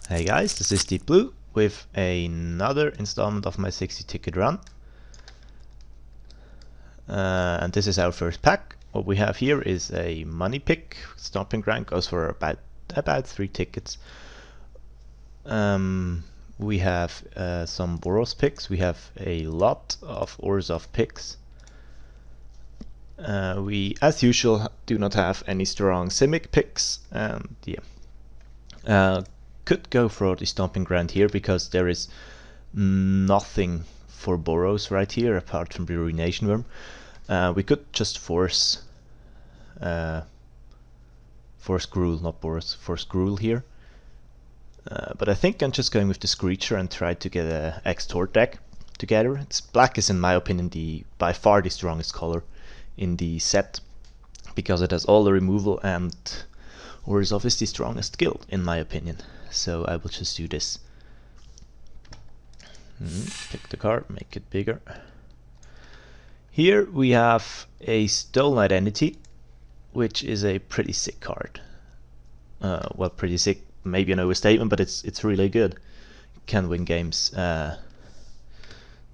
Hey guys, this is DeepBlue with another installment of my 60 ticket run. And this is our first pack. What we have here is a money pick. Stomping Ground goes for about 3 tickets. We have some Boros picks. We have a lot of Orzhov picks. We, as usual, do not have any strong Simic picks, and yeah. Could go for the Stomping Ground here because there is nothing for Boros right here apart from the Ruination Worm. We could just force Gruul, not Boros, force Gruul here. But I think I'm just going with the Screecher and try to get a Extort deck together. Black is, in my opinion, by far the strongest color in the set because it has all the removal, and Orzhov is the strongest guild in my opinion. So I will just do this. Pick the card, make it bigger. Here we have a Stolen Identity, which is a pretty sick card. Well, pretty sick, maybe an overstatement, but it's really good. Can win games.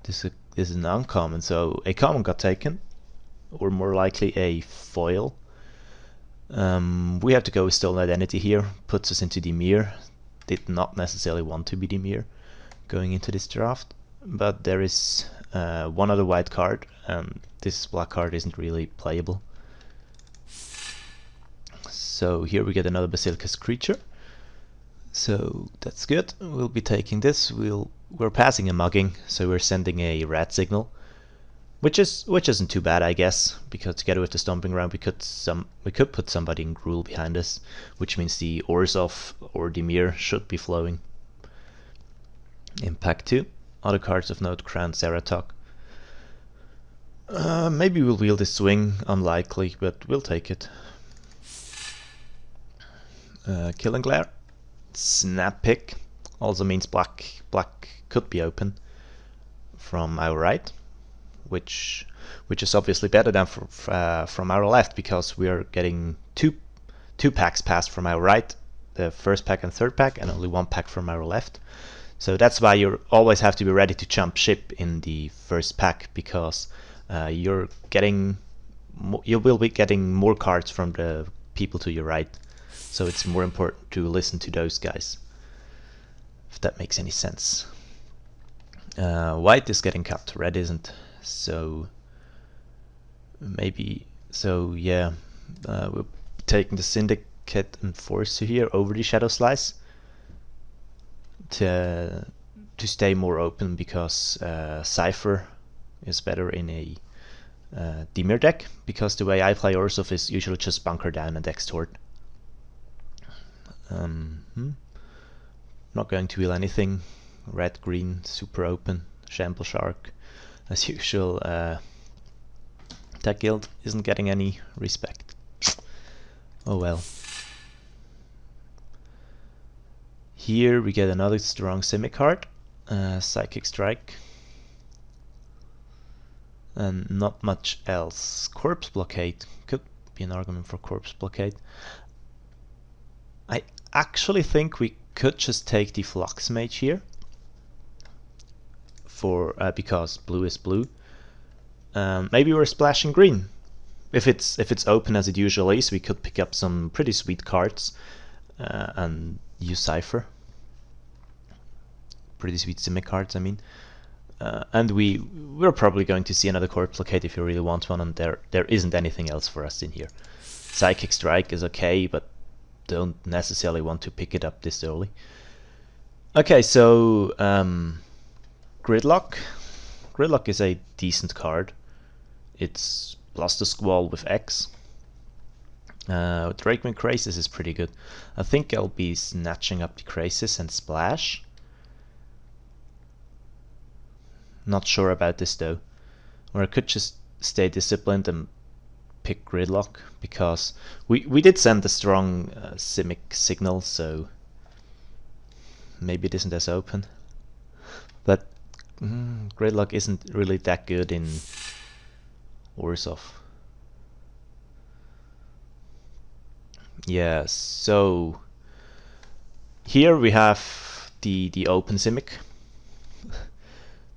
This is an uncommon, so a common got taken, or more likely a foil. We have to go with Stolen Identity here, puts us into Dimir. Did not necessarily want to be Dimir going into this draft, but there is one other white card, and this black card isn't really playable. So here we get another Basilica's Creature, so that's good. We'll be taking this. We're passing a mugging, so we're sending a rat signal, which isn't too bad, I guess, because together with the Stomping Ground we could put somebody in Gruul behind us, which means the Orzhov or Dimir should be flowing. Impact 2. Other cards of note: Crown Zeratok. Maybe we'll wield this swing, unlikely, but we'll take it. Killing Glare. Snap Pick also means black could be open from our right, which is obviously better than from our left, because we are getting two packs passed from our right, the first pack and third pack, and only one pack from our left. So that's why you always have to be ready to jump ship in the first pack, because you will be getting more cards from the people to your right. So it's more important to listen to those guys, if that makes any sense. White is getting cut, red isn't. So maybe, so yeah, we're taking the Syndicate Enforcer here over the Shadow Slice to stay more open, because Cypher is better in a Dimir deck, because the way I play Orzhov is usually just bunker down and extort. Not going to wheel anything. Red, green, super open. Shamble Shark. As usual, that guild isn't getting any respect. Oh well. Here we get another strong Simic card, Psychic Strike, and not much else. Corpse Blockade could be an argument for Corpse Blockade. I actually think we could just take the Flux Mage here, because blue is blue. Maybe we're splashing green. If it's open as it usually is, we could pick up some pretty sweet cards and use Cypher. Pretty sweet Simic cards, I mean. And we're probably going to see another Corpse Blockade if you really want one, and there isn't anything else for us in here. Psychic Strike is okay, but don't necessarily want to pick it up this early. Okay, so Gridlock. Gridlock is a decent card. It's plus the Squall with X. Drakeman Krasis is pretty good. I think I'll be snatching up the Krasis and Splash. Not sure about this though. Or I could just stay disciplined and pick Gridlock, because we did send a strong Simic signal, so maybe it isn't as open. But Gridlock isn't really that good in Orzhov. Yeah, so Here we have the open Simic.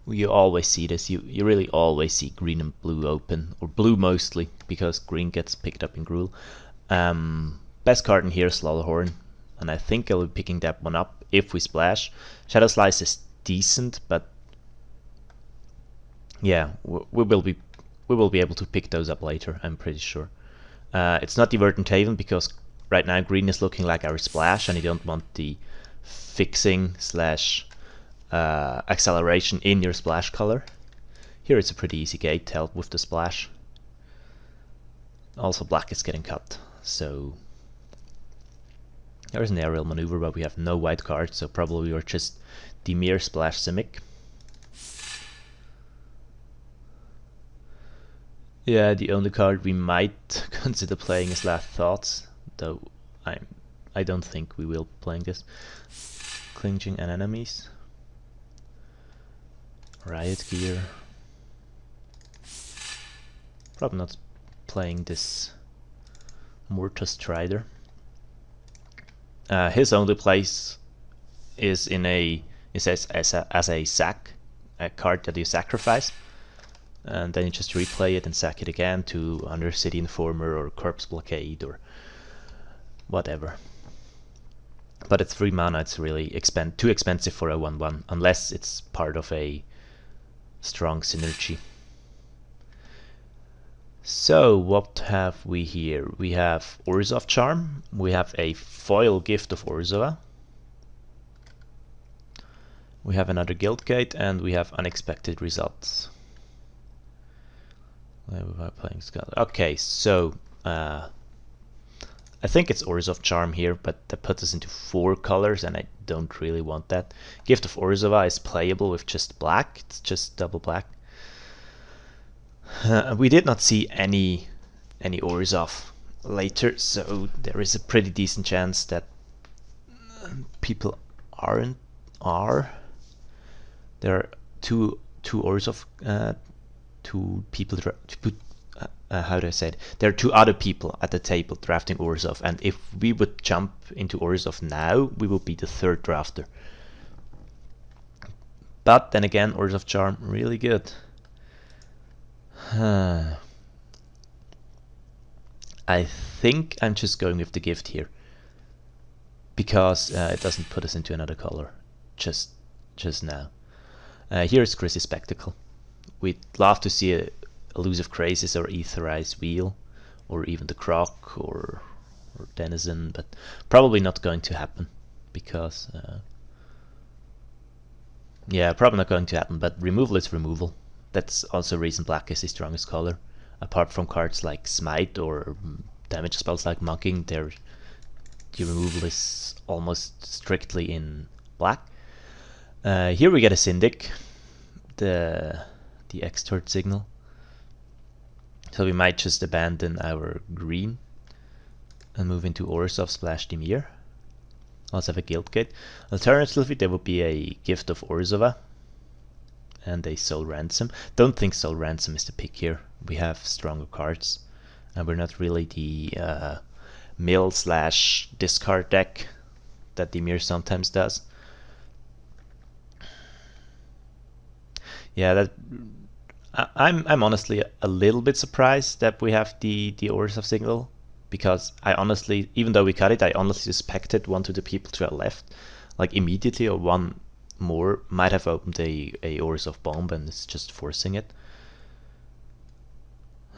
You always see this. You really always see green and blue open, or blue mostly, because green gets picked up in Gruul. Best card in here is Slughorn, and I think I'll be picking that one up if we splash. Shadow Slice is decent, but yeah, we will be able to pick those up later, I'm pretty sure. It's not the Verdant Haven because right now green is looking like our splash, and you don't want the fixing slash acceleration in your splash color. Here it's a pretty easy gate to help with the splash. Also black is getting cut, so there's an aerial maneuver, but we have no white cards, so probably we're just Dimir splash Simic. Yeah, the only card we might consider playing is Last Thoughts, though I don't think we will be playing this. Clinging and enemies. Riot Gear. Probably not playing this Mortus Strider. His only place is in as a sack, a card that you sacrifice, and then you just replay it and sack it again to Undercity Informer or Corpse Blockade or whatever. But it's 3 mana, it's really too expensive for a 1/1, unless it's part of a strong synergy. So what have we here? We have Orzhov Charm, we have a foil Gift of Orzhova, we have another Guildgate, and we have Unexpected Results. Okay, so I think it's Orzhov Charm here, but that puts us into 4 colors, and I don't really want that. Gift of Orzhova is playable with just black, it's just double black. We did not see any Orzhov later, so there is a pretty decent chance that people are. There are two Orzhov, two people to put. How do I say it? There are 2 other people at the table drafting Orzhov, and if we would jump into Orzhov now, we would be the 3rd drafter. But then again, Orzhov Charm, really good. I think I'm just going with the gift here, because it doesn't put us into another color just now. Here's Chris's Spectacle. We'd love to see a Elusive Crazes or Aetherized Wheel, or even the Croc or Denizen, but probably not going to happen, because yeah, probably not going to happen, but removal is removal. That's also a reason black is the strongest color. Apart from cards like Smite or damage spells like Mugging, the removal is almost strictly in black. Here we get a Syndic, the Extort Signal. So we might just abandon our green and move into Orzhov splash Dimir. Also have a Guildgate. Alternatively, there would be a Gift of Orzhova and a Soul Ransom. Don't think Soul Ransom is the pick here. We have stronger cards, and we're not really the mill slash discard deck that Dimir sometimes does. Yeah, that I'm honestly a little bit surprised that we have the Orzhov Signal, because I honestly, even though we cut it, I honestly suspected one of the people to our left, like immediately, or one more might have opened a Orzhov Bomb and it's just forcing it.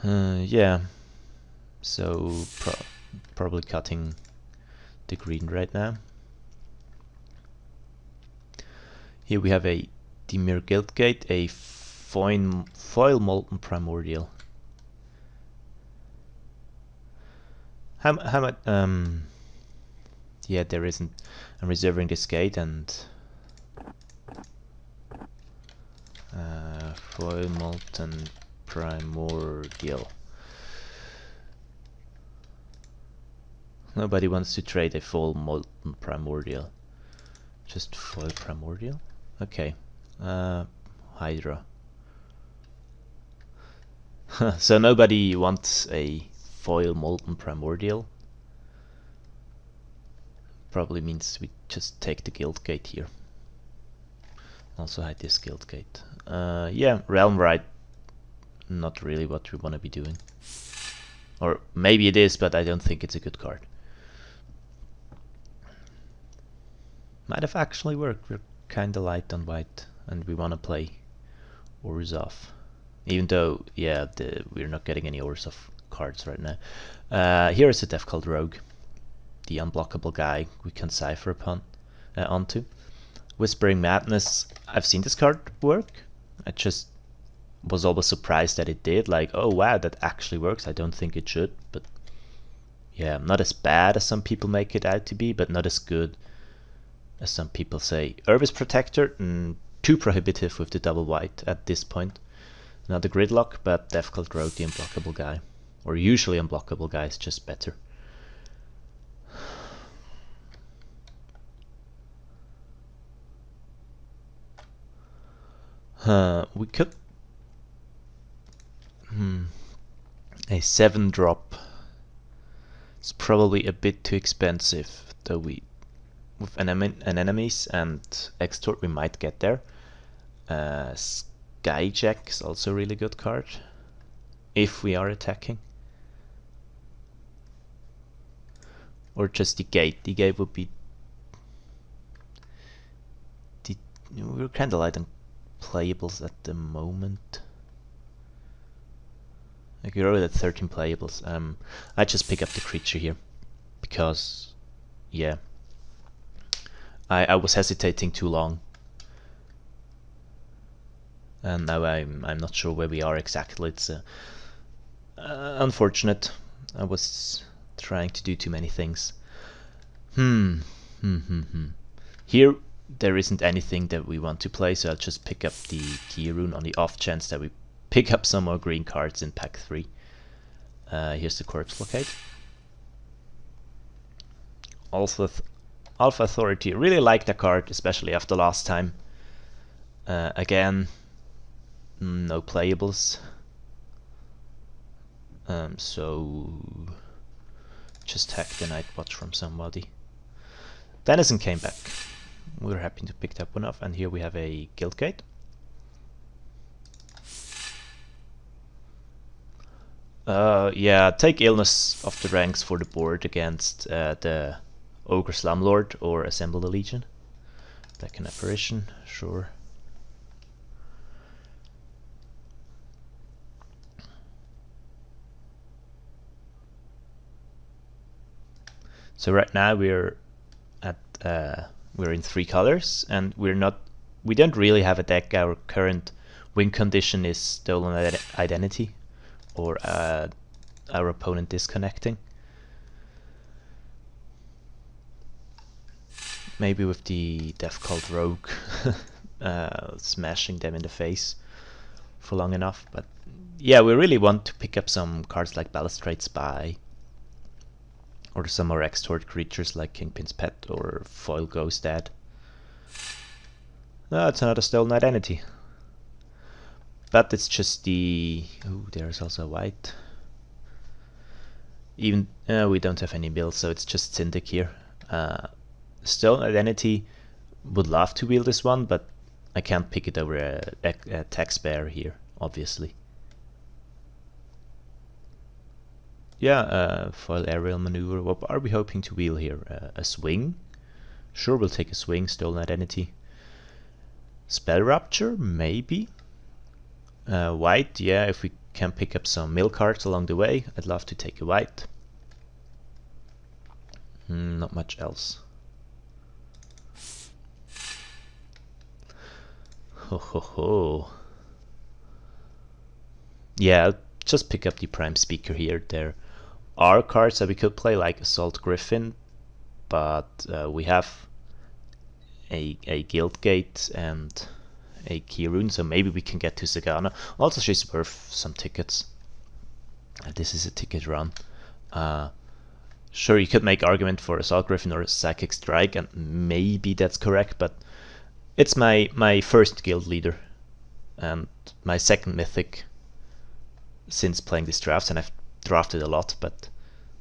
Yeah, so probably cutting the green right now. Here we have a Dimir Guildgate, a foil Molten Primordial. How much? Yeah, there isn't. I'm reserving this gate and foil Molten Primordial. Nobody wants to trade a foil Molten Primordial. Just foil Primordial? Okay. Hydra. So nobody wants a foil Molten Primordial. Probably means we just take the guild gate here. Also hide this guild gate. Yeah, realm right. Not really what we want to be doing. Or maybe it is, but I don't think it's a good card. Might have actually worked. We're kinda light on white, and we want to play Orzhov. Even though, yeah, we're not getting any Orzhov cards right now. Here is a dev called Rogue, the unblockable guy we can cipher upon onto. Whispering Madness. I've seen this card work. I just was always surprised that it did. Like, oh wow, that actually works. I don't think it should, but yeah, not as bad as some people make it out to be, but not as good as some people say. Urbis Protector, too prohibitive with the double white at this point. Another Gridlock, but Death Cult Rogue, the unblockable guy. Or usually unblockable guy is just better. We could... A 7-drop. It's probably a bit too expensive, though we... With enemies and Extort we might get there. Skyjack is also a really good card. If we are attacking. Or just the gate. The gate would be... We're kinda light on playables at the moment. Like we're already at 13 playables. I just pick up the creature here. Because... yeah. I was hesitating too long, and now I'm not sure where we are exactly. It's unfortunate. I was trying to do too many things. Here there isn't anything that we want to play, so I'll just pick up the Key Rune on the off chance that we pick up some more green cards in pack 3. Here's the Corpse Blockade. Alpha Authority, really like the card, especially after last time. Again, no playables. So just hack the Night Watch from somebody. Denizen came back. We were happy to pick that one up, and here we have a Guild Gate. Yeah, take Illness off the ranks for the board against the Ogre Slumlord or Assemble the Legion. Back an Apparition, sure. So right now we're at we're in 3 colors, and we don't really have a deck. Our current win condition is Stolen Identity, or our opponent disconnecting. Maybe with the Death Cult Rogue smashing them in the face for long enough, but yeah, we really want to pick up some cards like Balustrade Spy, or some more Extort creatures like Kingpin's Pet or Foil Ghost Dad. No, it's another Stolen Identity. But it's just the... oh, there's also a white. Even we don't have any mills, so it's just Syndic here. Stolen Identity would love to wield this one, but I can't pick it over a tax bear here, obviously. Yeah, foil aerial maneuver. What are we hoping to wheel here? A swing? Sure, we'll take a swing. Stolen Identity. Spell Rupture? Maybe. White, yeah, if we can pick up some mill cards along the way, I'd love to take a white. Not much else. Ho ho ho. Yeah, I'll just pick up the Prime Speaker here. There are cards that we could play, like Assault Griffin, but we have a Guild Gate and a Key Rune, so maybe we can get to Sagana. Also, she's worth some tickets. This is a ticket run. Sure, you could make argument for Assault Griffin or Psychic Strike, and maybe that's correct, but it's my first guild leader and my second mythic since playing these drafts, and I've drafted a lot, but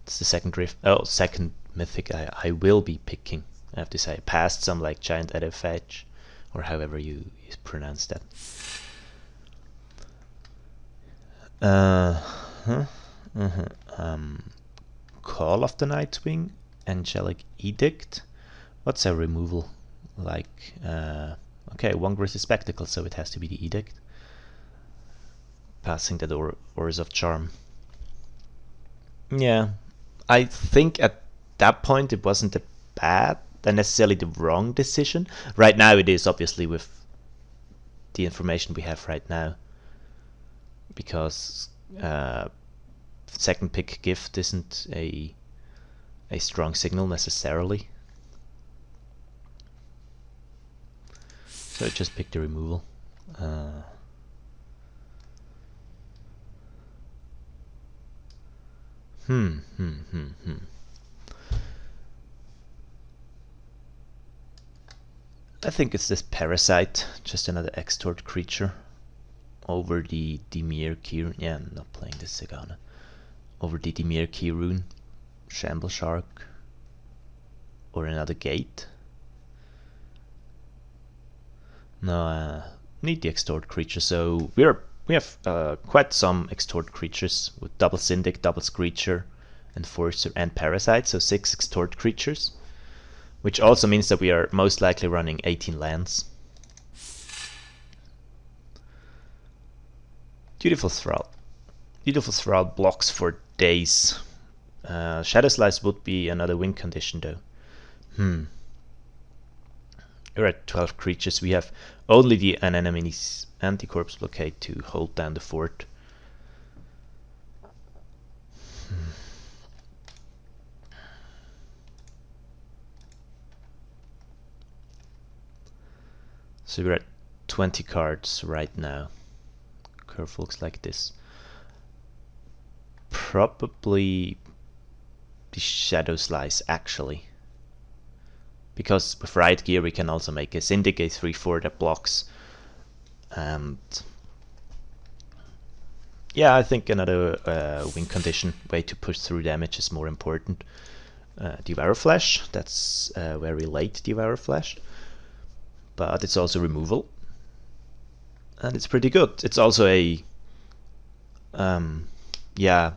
it's the second mythic I will be picking I have to say, past some like giant edifage, or however you pronounce that. Call of the Nightwing, Angelic Edict. What's a removal? Like, okay, one versus Spectacle, so it has to be the Edict. Passing the Ores of Charm. Yeah, I think at that point it wasn't a bad and necessarily the wrong decision. Right now it is, obviously, with the information we have right now, because second pick gift isn't a strong signal necessarily. So just pick the removal. I think it's this Parasite, just another extort creature. Over the Dimir Key. Yeah, I'm not playing this Sagana. Over the Dimir Key rune. Shamble Shark. Or another Gate. No, need the extort creature. So we have quite some extort creatures with double Syndic, double Screecher, Enforcer, and Parasite. So 6 extort creatures, which also means that we are most likely running 18 lands. Dutiful Thrall. Dutiful Thrall blocks for days. Shadow Slice would be another win condition though. We're at 12 creatures. We have only the Anemone's Anti-Corpse Blockade to hold down the fort. So we're at 20 cards right now. Curve looks like this. Probably the Shadow Slice, actually. Because with Riot Gear we can also make a Syndic 3/4 that blocks. And yeah, I think another win condition, way to push through damage, is more important. Devour Flesh, that's very late Devour Flesh. But it's also removal. And it's pretty good. It's also a... yeah,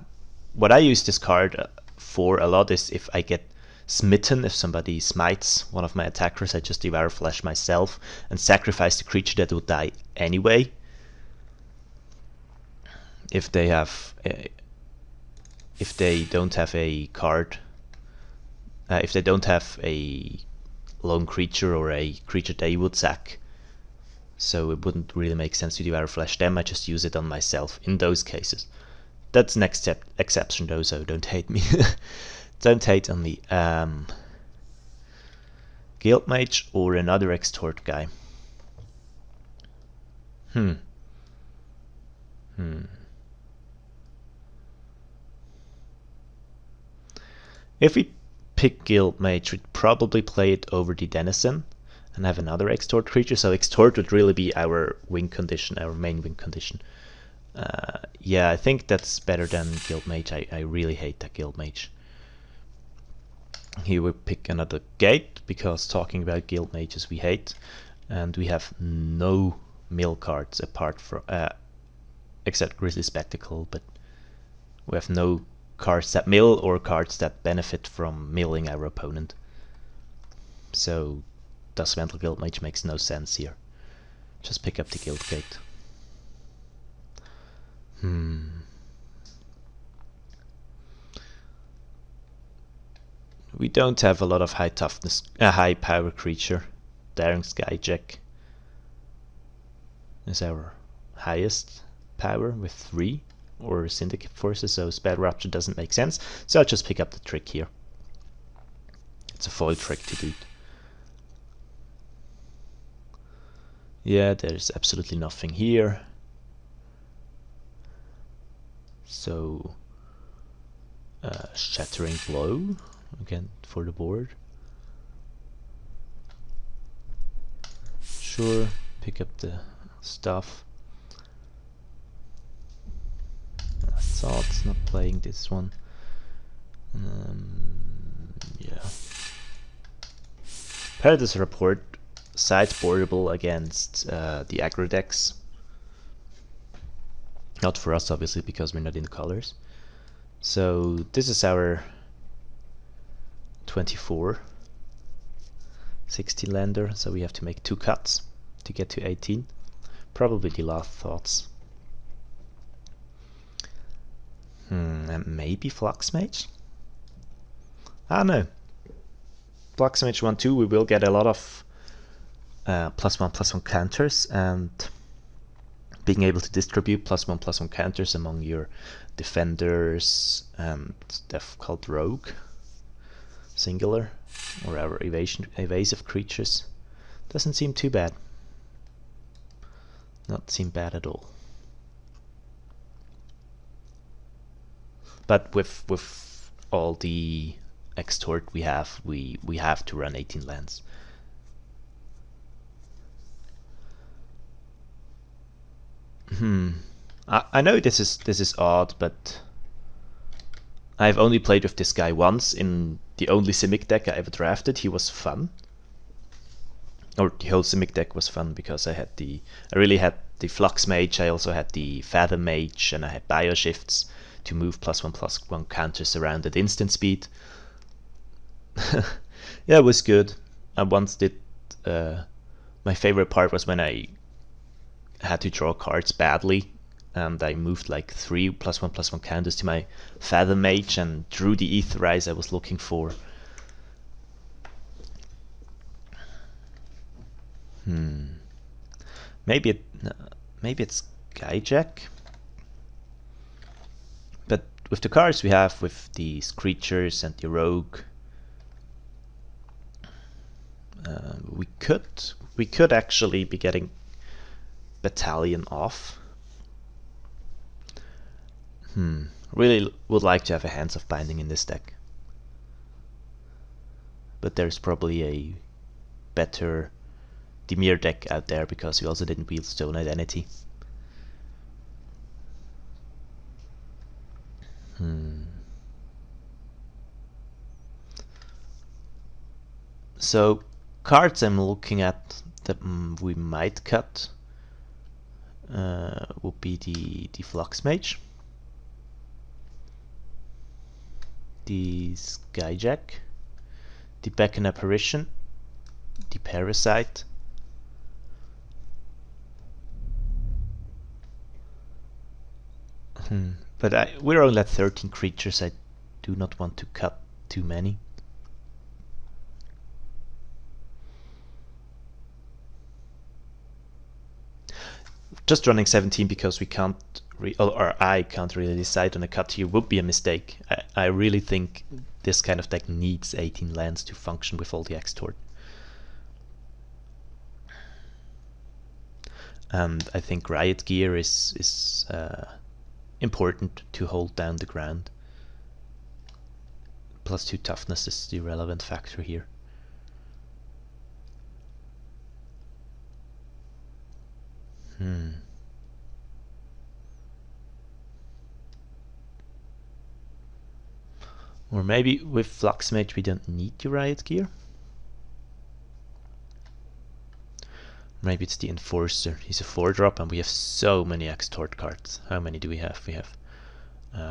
what I use this card for a lot is if I get smitten, if somebody smites one of my attackers, I just Devour Flesh myself and sacrifice the creature that would die anyway. If they have... if they don't have a card... if they don't have a lone creature or a creature they would sack, so it wouldn't really make sense to Devour Flesh them, I just use it on myself in those cases. That's an exception though, so don't hate me. Don't hate on me. Guild Mage or another extort guy. If we pick Guild Mage, we'd probably play it over the Denizen and have another extort creature, so extort would really be our win condition, our main win condition. Yeah, I think that's better than Guild Mage. I really hate that Guild Mage. Here we pick another Gate, because talking about Guild Mages we hate, and we have no mill cards apart from except Grizzly Spectacle, but we have no cards that mill or cards that benefit from milling our opponent. So Dustmantle Guild Mage makes no sense here. Just pick up the Guild Gate. We don't have a lot of high toughness, high power creature. Daring Skyjack is our highest power with 3, or Syndicate Forces, so Spell Rapture doesn't make sense. So I'll just pick up the trick here. It's a foil trick to boot. Yeah, there's absolutely nothing here. So Shattering Blow again for the board. Sure, pick up the stuff. I thought it's not playing this one. Yeah. Predators report sideboardable against the aggro decks. Not for us, obviously, because we're not in the colors. So this is our 24 16 lander, so we have to make 2 cuts to get to 18. Probably the last thoughts. And maybe Flux Mage? I don't know. Flux Mage 1-2, we will get a lot of +1/+1 counters, and being able to distribute +1/+1 counters among your defenders and Death Cult Rogue, singular, or our evasive creatures doesn't seem too bad. Not seem bad at all. But with all the extort we have, we have to run 18 lands. I know this is odd, but I've only played with this guy once in the only Simic deck I ever drafted. He was fun. Or the whole Simic deck was fun because I really had the Flux Mage, I also had the Fathom Mage, and I had Bioshifts to move +1/+1 counters around at instant speed. Yeah, it was good. I once did. My favorite part was when I had to draw cards badly, and I moved like 3 +1/+1 counters to my Fathom Mage and drew the Aetherize I was looking for. Maybe it's Skyjack. But with the cards we have, with these creatures and the rogue, we could actually be getting Battalion off. Really would like to have a Hands of Binding in this deck, but there's probably a better Dimir deck out there because we also didn't wield Stone Identity. So cards I'm looking at that we might cut would be the Flux Mage, the Skyjack, the Beacon Apparition, the Parasite, but we're only at 13 creatures. I do not want to cut too many. Just running 17 because we can't, or I can't really decide on a cut here would be a mistake. I really think this kind of deck needs 18 lands to function with all the extort. And I think Riot Gear is important to hold down the ground. +2 toughness is the relevant factor here. Or maybe with Flux Mage we don't need the Riot Gear. Maybe it's the Enforcer. He's a 4-drop and we have so many extort cards. How many do we have? We have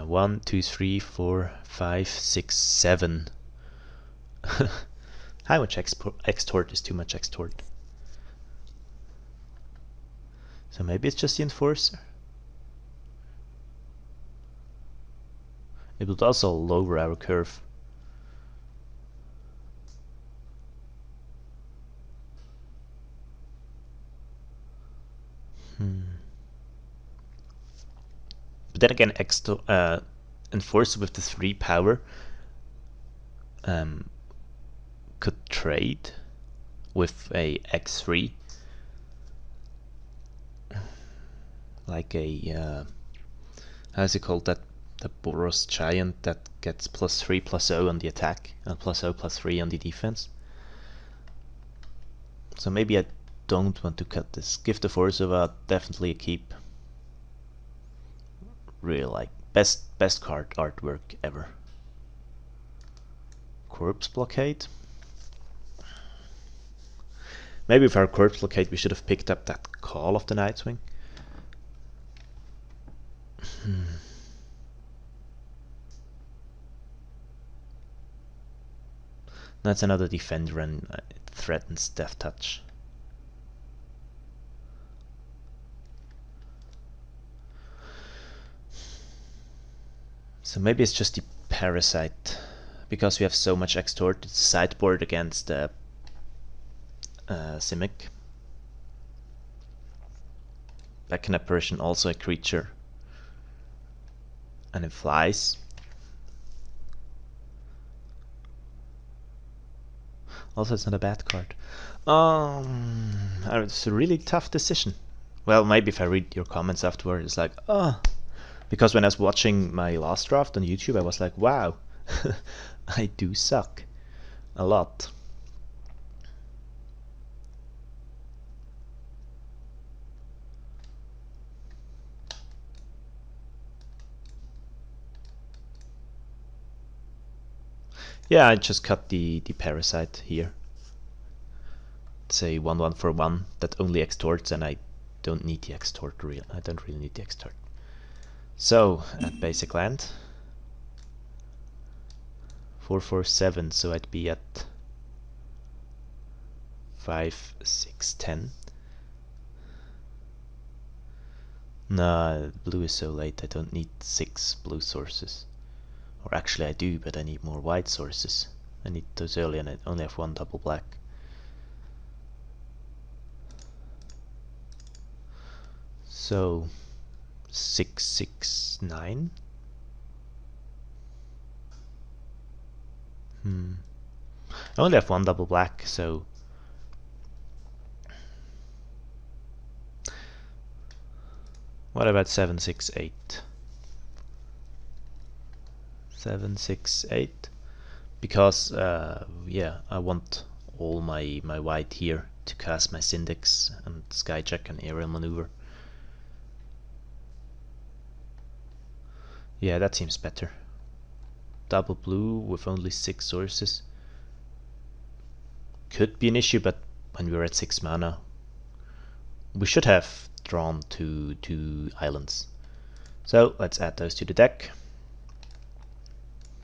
1, 2, 3, 4, 5, 6, 7. How much extort is too much extort? So maybe it's just the Enforcer. It would also lower our curve. But then again, Enforcer with the 3 power could trade with a X3, like a how's it called, that the Boros Giant that gets +3/+0 on the attack and +0/+3 on the defense. So maybe I don't want to cut this. Give the Force over definitely a keep. Really like best card artwork ever. Corpse Blockade. Maybe with our corpse blockade we should have picked up that call of the Nightwing. That's another defender and it threatens Death Touch. So maybe it's just the Parasite, because we have so much extort. It's sideboard against the Simic. Back in Apparition, also a creature. And it flies. Also, it's not a bad card. It's a really tough decision. Well, maybe if I read your comments afterward, it's like, oh. Because when I was watching my last draft on YouTube, I was like, wow, I do suck. A lot. Yeah, I just cut the Parasite here. It's a 1/1 for 1 that only extorts, and I don't need the extort. I don't really need the extort. So at basic land, 4/4/7. So I'd be at 5/6/10. Nah, blue is so late. I don't need 6 blue sources. Or actually I do, but I need more white sources. I need those early and I only have 1 double black. So 6/6/9. I only have 1 double black, so what about 7/6/8? 7/6/8, because yeah, I want all my white here to cast my Syndex and Skyjack and Aerial Maneuver. Yeah, that seems better. Double blue with only 6 sources could be an issue, but when we're at 6 mana, we should have drawn 2 islands. So let's add those to the deck.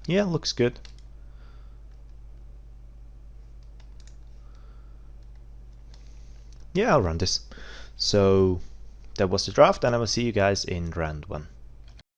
Yeah, looks good. Yeah, I'll run this. So that was the draft, and I will see you guys in round 1.